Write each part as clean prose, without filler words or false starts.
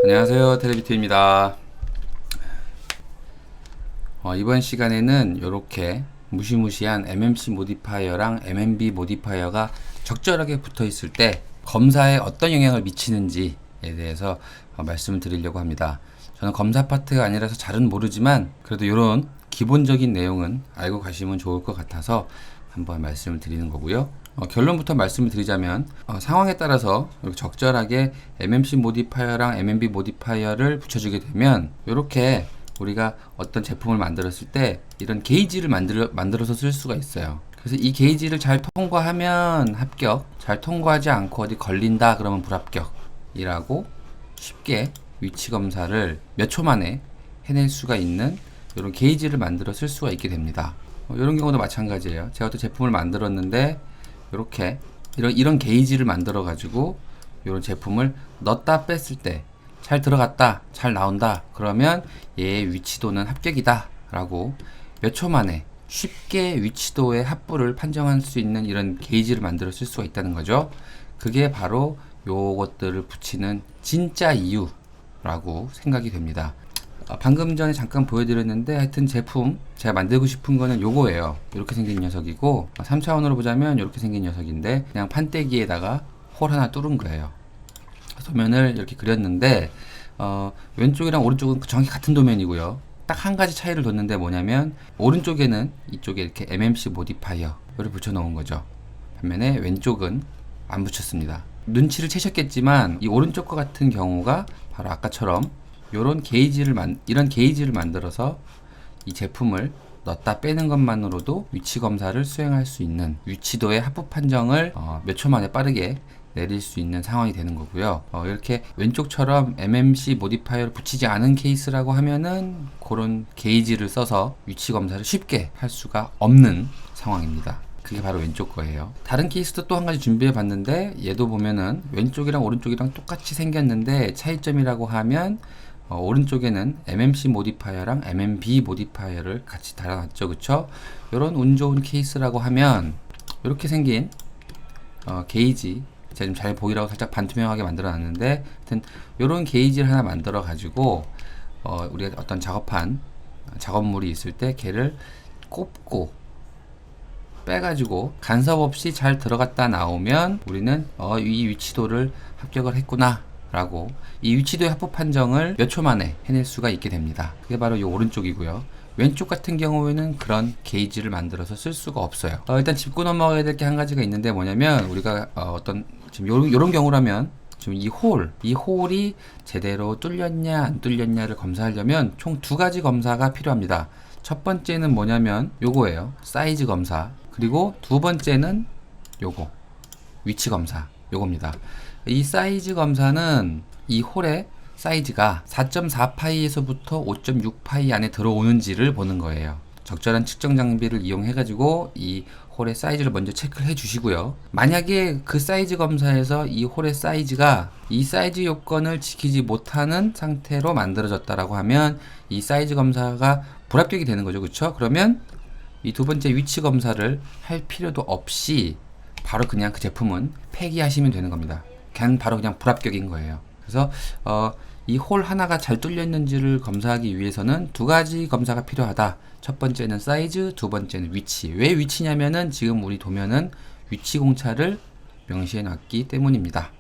안녕하세요, 텔레비트입니다. 이번 시간에는 이렇게 무시무시한 MMC 모디파이어랑 MMB 모디파이어가 적절하게 붙어 있을 때 검사에 어떤 영향을 미치는지에 대해서 말씀을 드리려고 합니다. 저는 검사 파트가 아니라서 잘은 모르지만 그래도 이런 기본적인 내용은 알고 가시면 좋을 것 같아서 한번 말씀을 드리는 거고요. 결론부터 말씀을 드리자면 상황에 따라서 적절하게 MMC 모디파이어랑 MMB 모디파이어를 붙여주게 되면 이렇게 우리가 어떤 제품을 만들었을 때 이런 게이지를 만들어서 쓸 수가 있어요. 그래서 이 게이지를 잘 통과하면 합격, 잘 통과하지 않고 어디 걸린다 그러면 불합격이라고 쉽게 위치 검사를 몇 초 만에 해낼 수가 있는 이런 게이지를 만들어 쓸 수가 있게 됩니다. 이런 경우도 마찬가지예요. 제가 또 제품을 만들었는데 이렇게 이런 게이지를 만들어 가지고 이런 제품을 넣었다 뺐을 때 잘 들어갔다, 잘 나온다 그러면 얘의 위치도는 합격이다 라고 몇 초 만에 쉽게 위치도의 합부를 판정할 수 있는 이런 게이지를 만들어 쓸 수가 있다는 거죠. 그게 바로 요것들을 붙이는 진짜 이유라고 생각이 됩니다. 방금 전에 잠깐 보여드렸는데 하여튼 제품 제가 만들고 싶은 거는 요거예요. 이렇게 생긴 녀석이고 3차원으로 보자면 이렇게 생긴 녀석인데 그냥 판때기에다가 홀 하나 뚫은 거예요. 도면을 이렇게 그렸는데 왼쪽이랑 오른쪽은 정확히 같은 도면이고요. 딱 한 가지 차이를 뒀는데 뭐냐면 오른쪽에는 이쪽에 이렇게 MMC 모디파이어를 붙여 놓은 거죠. 반면에 왼쪽은 안 붙였습니다. 눈치를 채셨겠지만 이 오른쪽과 같은 경우가 바로 아까처럼 이런 게이지를 만들어서 이 제품을 넣었다 빼는 것만으로도 위치 검사를 수행할 수 있는 위치도의 합부 판정을 몇 초 만에 빠르게 내릴 수 있는 상황이 되는 거고요. 이렇게 왼쪽처럼 MMC 모디파이어를 붙이지 않은 케이스라고 하면은 그런 게이지를 써서 위치 검사를 쉽게 할 수가 없는 상황입니다. 그게 바로 왼쪽 거예요. 다른 케이스도 또 한 가지 준비해 봤는데 얘도 보면은 왼쪽이랑 오른쪽이랑 똑같이 생겼는데 차이점이라고 하면 오른쪽에는 MMC 모디파이어랑 MMB 모디파이어를 같이 달아놨죠. 그쵸? 요런 운 좋은 케이스라고 하면 이렇게 생긴 게이지 제가 좀 잘 보이라고 살짝 반투명하게 만들어 놨는데 하여튼 요런 게이지를 하나 만들어 가지고 우리가 어떤 작업물이 있을 때 걔를 꼽고 빼가지고 간섭 없이 잘 들어갔다 나오면 우리는 이 위치도를 합격을 했구나 라고 이 위치도의 합부 판정을 몇 초 만에 해낼 수가 있게 됩니다. 그게 바로 이 오른쪽이고요. 왼쪽 같은 경우에는 그런 게이지를 만들어서 쓸 수가 없어요. 일단 짚고 넘어가야 될 게 한 가지가 있는데 뭐냐면 우리가 지금 요런 경우라면 지금 이 홀이 제대로 뚫렸냐 안 뚫렸냐를 검사하려면 총 두 가지 검사가 필요합니다. 첫 번째는 뭐냐면 요거예요. 사이즈 검사. 그리고 두 번째는 요거 위치 검사 요겁니다. 이 사이즈 검사는 이 홀의 사이즈가 4.4파이에서부터 5.6파이 안에 들어오는지를 보는 거예요. 적절한 측정 장비를 이용해 가지고 이 홀의 사이즈를 먼저 체크를 해 주시고요. 만약에 그 사이즈 검사에서 이 홀의 사이즈가 이 사이즈 요건을 지키지 못하는 상태로 만들어졌다라고 하면 이 사이즈 검사가 불합격이 되는 거죠. 그렇죠? 그러면 이 두 번째 위치 검사를 할 필요도 없이 바로 그냥 그 제품은 폐기하시면 되는 겁니다. 바로 그냥 불합격인 거예요. 그래서 이 홀 하나가 잘 뚫려 있는지를 검사하기 위해서는 두 가지 검사가 필요하다. 첫 번째는 사이즈, 두 번째는 위치. 왜 위치냐면은 지금 우리 도면은 위치 공차를 명시해 놨기 때문입니다.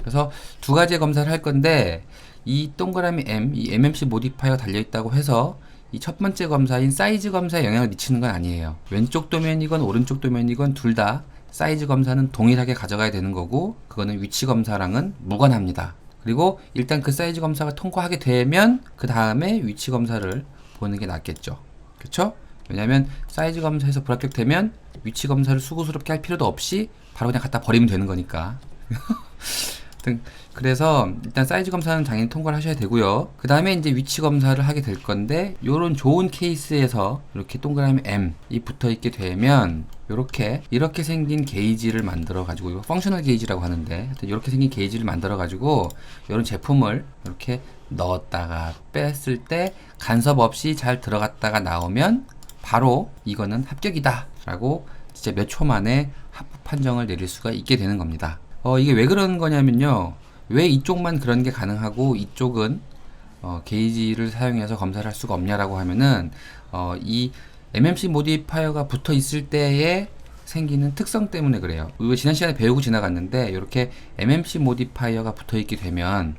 그래서 두 가지 검사를 할 건데 이 동그라미 M, 이 MMC 모디파이어 달려 있다고 해서 이 첫 번째 검사인 사이즈 검사에 영향을 미치는 건 아니에요. 왼쪽 도면이건 오른쪽 도면이건 둘 다 사이즈 검사는 동일하게 가져가야 되는 거고 그거는 위치 검사랑은 무관합니다. 그리고 일단 그 사이즈 검사가 통과하게 되면 그 다음에 위치 검사를 보는 게 낫겠죠. 그쵸? 왜냐면 사이즈 검사에서 불합격되면 위치 검사를 수고스럽게 할 필요도 없이 바로 그냥 갖다 버리면 되는 거니까. 그래서 일단 사이즈 검사는 당연히 통과를 하셔야 되고요. 그 다음에 이제 위치 검사를 하게 될 건데 요런 좋은 케이스에서 이렇게 동그라미 M이 붙어 있게 되면 이렇게 생긴 게이지를 만들어 가지고 이거 펑셔널 게이지라고 하는데 하여튼 이렇게 생긴 게이지를 만들어 가지고 이런 제품을 이렇게 넣었다가 뺐을 때 간섭 없이 잘 들어갔다가 나오면 바로 이거는 합격이다 라고 진짜 몇 초 만에 합부 판정을 내릴 수가 있게 되는 겁니다. 이게 왜 그러는 거냐면요. 왜 이쪽만 그런 게 가능하고 이쪽은 게이지를 사용해서 검사를 할 수가 없냐라고 하면은 이 MMC 모디파이어가 붙어 있을 때에 생기는 특성 때문에 그래요. 이거 지난 시간에 배우고 지나갔는데 이렇게 MMC 모디파이어가 붙어 있게 되면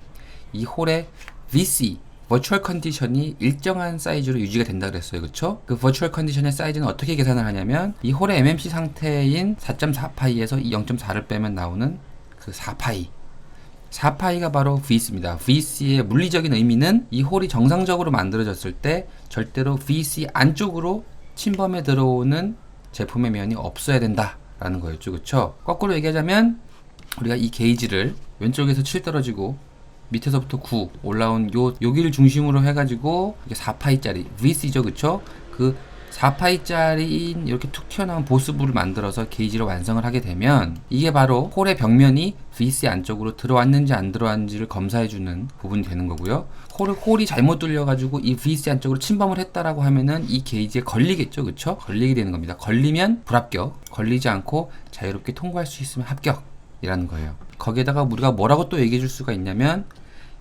이 홀의 VC 버추얼 컨디션이 일정한 사이즈로 유지가 된다 그랬어요. 그쵸? 그 버추얼 컨디션의 사이즈는 어떻게 계산을 하냐면 이 홀의 MMC 상태인 4.4파이에서 이 0.4를 빼면 나오는 그 4파이 4파이가 바로 VC입니다. VC의 물리적인 의미는 이 홀이 정상적으로 만들어졌을 때 절대로 VC 안쪽으로 침범해 들어오는 제품의 면이 없어야 된다 라는 거였죠. 그쵸? 거꾸로 얘기하자면 우리가 이 게이지를 왼쪽에서 7 떨어지고 밑에서부터 9 올라온 여기를 중심으로 해가지고 이게 4파이짜리 VC죠. 그쵸? 그 4파이짜리인 이렇게 툭 튀어나온 보스부를 만들어서 게이지를 완성을 하게 되면 이게 바로 홀의 벽면이 VC 안쪽으로 들어왔는지 안 들어왔는지를 검사해주는 부분이 되는 거고요. 홀이 잘못 뚫려가지고 이 VC 안쪽으로 침범을 했다라고 하면은 이 게이지에 걸리겠죠. 그쵸? 걸리게 되는 겁니다. 걸리면 불합격, 걸리지 않고 자유롭게 통과할 수 있으면 합격이라는 거예요. 거기에다가 우리가 뭐라고 또 얘기해 줄 수가 있냐면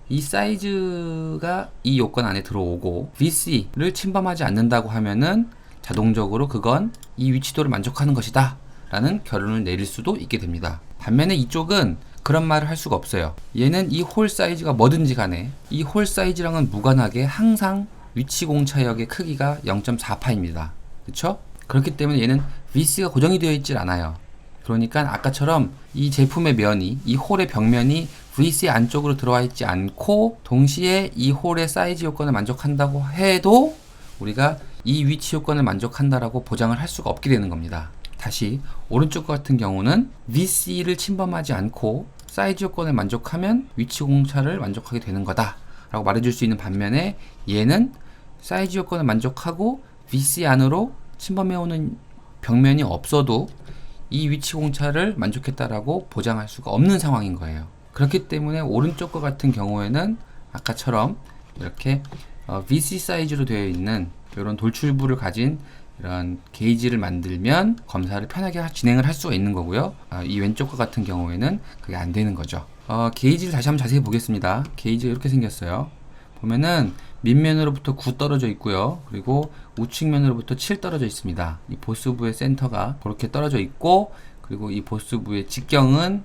이 사이즈가 이 요건 안에 들어오고 VC를 침범하지 않는다고 하면은 자동적으로 그건 이 위치도를 만족하는 것이다 라는 결론을 내릴 수도 있게 됩니다. 반면에 이쪽은 그런 말을 할 수가 없어요. 얘는 이 홀 사이즈가 뭐든지 간에 이 홀 사이즈랑은 무관하게 항상 위치 공차역의 크기가 0.4파입니다. 그쵸? 그렇기 때문에 얘는 VC가 고정이 되어 있질 않아요. 그러니까 아까처럼 이 제품의 면이 이 홀의 벽면이 VC 안쪽으로 들어와 있지 않고 동시에 이 홀의 사이즈 요건을 만족한다고 해도 우리가 이 위치 요건을 만족한다라고 보장을 할 수가 없게 되는 겁니다. 다시 오른쪽 같은 경우는 VC를 침범하지 않고 사이즈 요건을 만족하면 위치 공차를 만족하게 되는 거다 라고 말해줄 수 있는 반면에 얘는 사이즈 요건을 만족하고 VC 안으로 침범해오는 벽면이 없어도 이 위치 공차를 만족했다라고 보장할 수가 없는 상황인 거예요. 그렇기 때문에 오른쪽 것 같은 경우에는 아까처럼 이렇게 VC 사이즈로 되어 있는 이런 돌출부를 가진 이런 게이지를 만들면 검사를 편하게 진행을 할 수가 있는 거고요. 이 왼쪽 것 같은 경우에는 그게 안 되는 거죠. 게이지를 다시 한번 자세히 보겠습니다. 게이지가 이렇게 생겼어요. 보면은 밑면으로부터 9 떨어져 있고요. 그리고 우측면으로부터 7 떨어져 있습니다. 이 보스부의 센터가 그렇게 떨어져 있고, 그리고 이 보스부의 직경은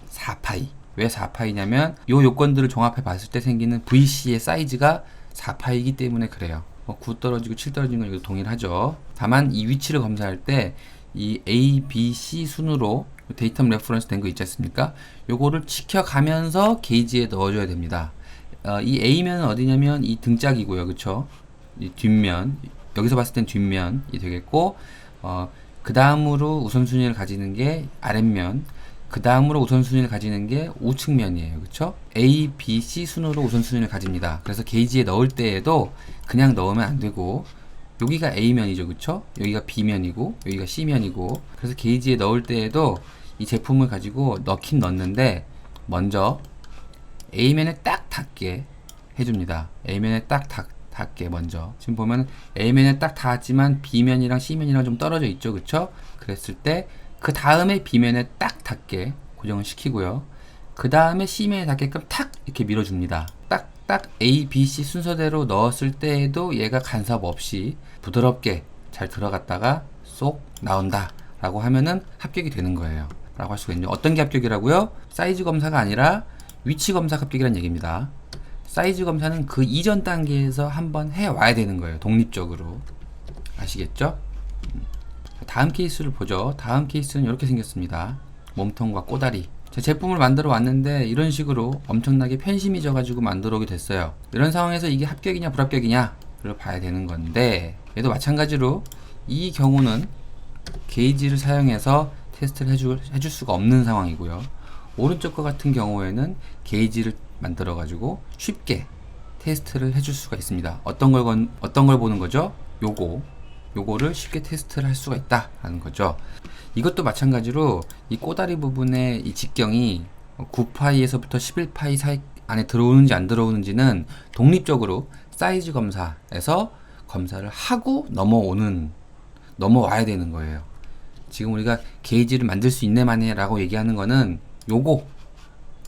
4파이. 왜 4파이냐면 이 요건들을 종합해 봤을 때 생기는 VC의 사이즈가 4파이기 때문에 그래요. 9 떨어지고 7 떨어지는 건 이거 동일하죠. 다만 이 위치를 검사할 때 이 A, B, C 순으로 데이터 레퍼런스 된 거 있지 않습니까? 요거를 지켜가면서 게이지에 넣어줘야 됩니다. 이 A면은 어디냐면 이 등짝이고요. 그쵸? 이 뒷면, 여기서 봤을 땐 뒷면이 되겠고, 그 다음으로 우선순위를 가지는 게 아랫면, 그 다음으로 우선순위를 가지는 게 우측면이에요. 그쵸? A, B, C 순으로 우선순위를 가집니다. 그래서 게이지에 넣을 때에도 그냥 넣으면 안 되고, 여기가 A면이죠. 그쵸? 여기가 B면이고, 여기가 C면이고, 그래서 게이지에 넣을 때에도 이 제품을 가지고 넣긴 넣는데, 먼저 A면에 딱 닿게 해줍니다. A면에 딱 닿게 먼저. 지금 보면 A면에 딱 닿았지만 B면이랑 C면이랑 좀 떨어져 있죠. 그쵸? 그랬을 때 그 다음에 B면에 딱 닿게 고정을 시키고요. 그 다음에 C면에 닿게끔 탁 이렇게 밀어줍니다. 딱 A, B, C 순서대로 넣었을 때에도 얘가 간섭 없이 부드럽게 잘 들어갔다가 쏙 나온다 라고 하면은 합격이 되는 거예요. 라고 할 수가 있죠. 어떤 게 합격이라고요? 사이즈 검사가 아니라 위치 검사 합격이라는 얘기입니다. 사이즈 검사는 그 이전 단계에서 한번 해와야 되는 거예요. 독립적으로. 아시겠죠? 다음 케이스를 보죠. 다음 케이스는 이렇게 생겼습니다. 몸통과 꼬다리. 제품을 만들어 왔는데 이런 식으로 엄청나게 편심이 져가지고 만들어 오게 됐어요. 이런 상황에서 이게 합격이냐 불합격이냐를 봐야 되는 건데, 얘도 마찬가지로 이 경우는 게이지를 사용해서 테스트를 해줄 수가 없는 상황이고요. 오른쪽 거 같은 경우에는 게이지를 만들어 가지고 쉽게 테스트를 해줄 수가 있습니다. 어떤 걸 보는 거죠? 요거를 쉽게 테스트를 할 수가 있다라는 거죠. 이것도 마찬가지로 이 꼬다리 부분의 이 직경이 9파이에서부터 11파이 사이 안에 들어오는지 안 들어오는지는 독립적으로 사이즈 검사에서 검사를 하고 넘어와야 되는 거예요. 지금 우리가 게이지를 만들 수 있네 마네 라고 얘기하는 거는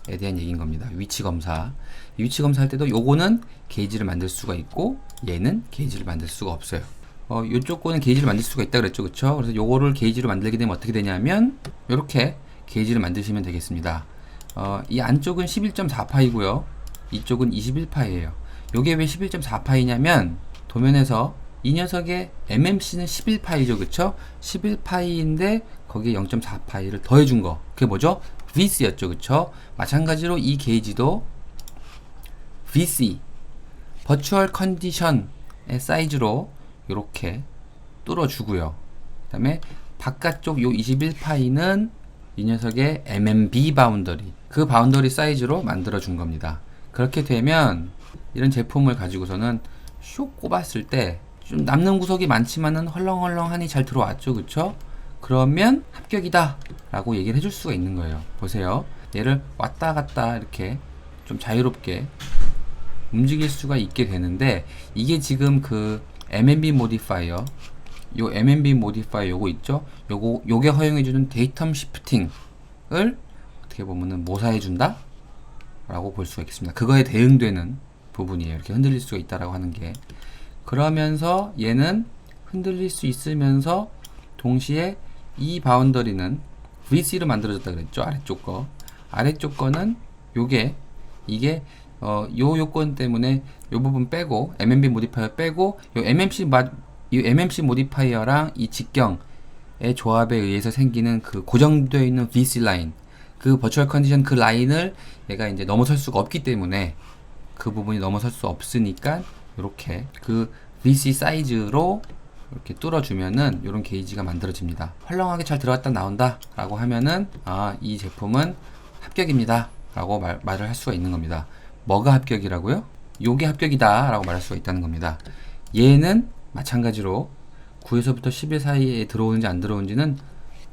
대한 얘기인 겁니다. 위치 검사. 이 위치 검사할 때도 요거는 게이지를 만들 수가 있고 얘는 게이지를 만들 수가 없어요. 요쪽 거는 게이지를 만들 수가 있다 그랬죠, 그쵸? 그래서 요거를 게이지로 만들게 되면 어떻게 되냐면 요렇게 게이지를 만드시면 되겠습니다. 이 안쪽은 11.4파이고요 이쪽은 21파이에요 요게 왜 11.4파이냐면 도면에서 이 녀석의 MMC는 11파이죠, 그쵸? 11파이인데 거기에 0.4파이를 더해준 거, 그게 뭐죠? VC였죠, 그쵸? 마찬가지로 이 게이지도 VC 버추얼 컨디션의 사이즈로 이렇게 뚫어주고요. 그 다음에 바깥쪽 요 21파이는 이 녀석의 MMB 바운더리, 그 바운더리 사이즈로 만들어 준 겁니다. 그렇게 되면 이런 제품을 가지고서는 슉 꼽았을 때 좀 남는 구석이 많지만은 헐렁헐렁하니 잘 들어왔죠, 그쵸? 그러면 합격이다 라고 얘기를 해줄 수가 있는 거예요. 보세요, 얘를 왔다 갔다 이렇게 좀 자유롭게 움직일 수가 있게 되는데, 이게 지금 그 MMB 모디파이어, 요 MMB 모디파이어 요거 있죠? 요게 허용해주는 데이텀 시프팅을 어떻게 보면은 모사해준다? 라고 볼 수가 있겠습니다. 그거에 대응되는 부분이에요. 이렇게 흔들릴 수가 있다라고 하는 게. 그러면서 얘는 흔들릴 수 있으면서 동시에 이 바운더리는 VC로 만들어졌다 그랬죠? 아래쪽 거. 아래쪽 거는 이게 요 요건 때문에 요 부분 빼고 MMB 모디파이어 빼고 요 MMC 모디파이어랑 이 직경의 조합에 의해서 생기는 그 고정되어 있는 VC 라인, 그 버추얼 컨디션 그 라인을 얘가 이제 넘어설 수가 없기 때문에, 그 부분이 넘어설 수 없으니까 이렇게 그 VC 사이즈로 이렇게 뚫어주면은 이런 게이지가 만들어집니다. 헐렁하게 잘 들어갔다 나온다 라고 하면은 이 제품은 합격입니다 라고 말을 할 수가 있는 겁니다. 뭐가 합격이라고요? 요게 합격이다 라고 말할 수가 있다는 겁니다. 얘는 마찬가지로 9에서부터 11 사이에 들어오는지 안 들어오는지는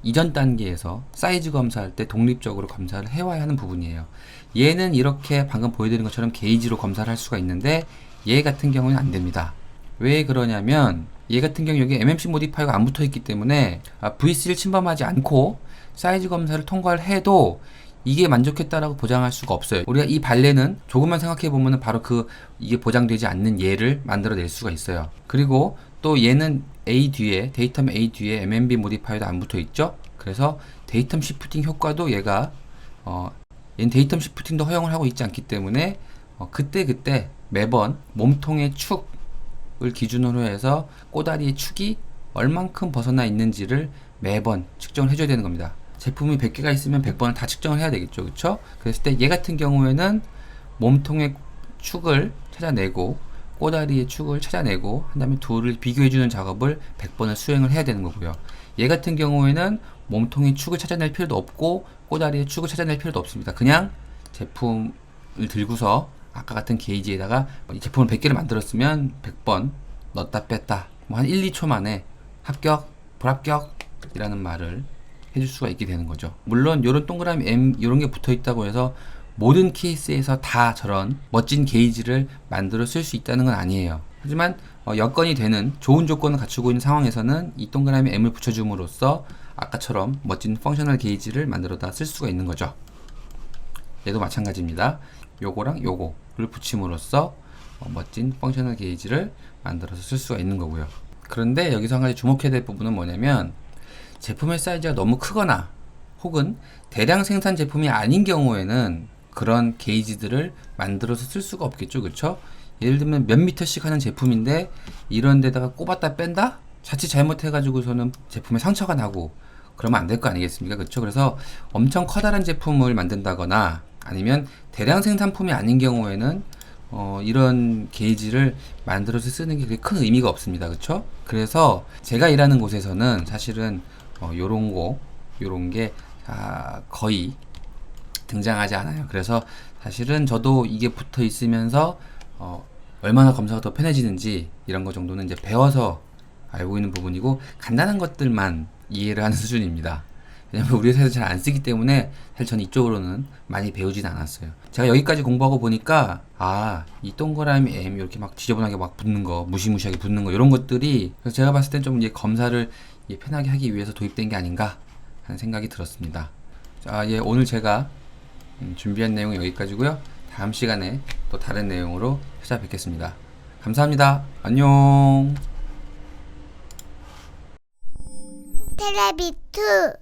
이전 단계에서 사이즈 검사할 때 독립적으로 검사를 해와야 하는 부분이에요. 얘는 이렇게 방금 보여드린 것처럼 게이지로 검사를 할 수가 있는데 얘 같은 경우는 안 됩니다. 왜 그러냐면 얘 같은 경우 여기 MMC 모디파이어가 안 붙어 있기 때문에 VC를 침범하지 않고 사이즈 검사를 통과를 해도 이게 만족했다라고 보장할 수가 없어요. 우리가 이 발레는 조금만 생각해 보면은 바로 이게 보장되지 않는 얘를 만들어낼 수가 있어요. 그리고 또 얘는 데이텀 A 뒤에 MMB 모디파이어도 안 붙어 있죠. 그래서 데이텀 시프팅 효과도 얘가 얘는 데이텀 시프팅도 허용을 하고 있지 않기 때문에 그때 매번 몸통의 축을 기준으로 해서 꼬다리의 축이 얼만큼 벗어나 있는지를 매번 측정을 해줘야 되는 겁니다. 제품이 100개가 있으면 100번을 다 측정을 해야 되겠죠, 그쵸? 그랬을 때 얘 같은 경우에는 몸통의 축을 찾아내고 꼬다리의 축을 찾아내고 한 다음에 둘을 비교해주는 작업을 100번을 수행을 해야 되는 거고요. 얘 같은 경우에는 몸통의 축을 찾아낼 필요도 없고 꼬다리의 축을 찾아낼 필요도 없습니다. 그냥 제품을 들고서 아까 같은 게이지에다가 이 제품을 100개를 만들었으면 100번 넣었다 뺐다 한 1, 2초 만에 합격, 불합격 이라는 말을 해줄 수가 있게 되는 거죠. 물론 이런 동그라미 M 이런 게 붙어 있다고 해서 모든 케이스에서 다 저런 멋진 게이지를 만들어 쓸 수 있다는 건 아니에요. 하지만 여건이 되는 좋은 조건을 갖추고 있는 상황에서는 이 동그라미 M을 붙여줌으로써 아까처럼 멋진 펑셔널 게이지를 만들어다 쓸 수가 있는 거죠. 얘도 마찬가지입니다. 요거랑 요거를 붙임으로써 멋진 펑셔널 게이지를 만들어서 쓸 수가 있는 거고요. 그런데 여기서 한 가지 주목해야 될 부분은 뭐냐면, 제품의 사이즈가 너무 크거나 혹은 대량 생산 제품이 아닌 경우에는 그런 게이지들을 만들어서 쓸 수가 없겠죠, 그쵸? 예를 들면 몇 미터씩 하는 제품인데 이런 데다가 꼽았다 뺀다? 자칫 잘못해가지고서는 제품에 상처가 나고 그러면 안 될 거 아니겠습니까, 그쵸? 그래서 엄청 커다란 제품을 만든다거나 아니면 대량 생산품이 아닌 경우에는 이런 게이지를 만들어서 쓰는 게 그렇게 큰 의미가 없습니다, 그쵸? 그래서 제가 일하는 곳에서는 사실은 요런 게 거의 등장하지 않아요. 그래서 사실은 저도 이게 붙어 있으면서 얼마나 검사가 더 편해지는지 이런 거 정도는 이제 배워서 알고 있는 부분이고, 간단한 것들만 이해를 하는 수준입니다. 왜냐면 우리 회사에서 잘 안 쓰기 때문에 사실 저는 이쪽으로는 많이 배우진 않았어요. 제가 여기까지 공부하고 보니까 이 동그라미 M 이렇게 막 지저분하게 막 붙는 거, 무시무시하게 붙는 거, 이런 것들이 그래서 제가 봤을 땐 좀 이제 검사를 편하게 하기 위해서 도입된 게 아닌가 하는 생각이 들었습니다. 자, 오늘 제가 준비한 내용은 여기까지고요. 다음 시간에 또 다른 내용으로 찾아뵙겠습니다. 감사합니다. 안녕. 테레비투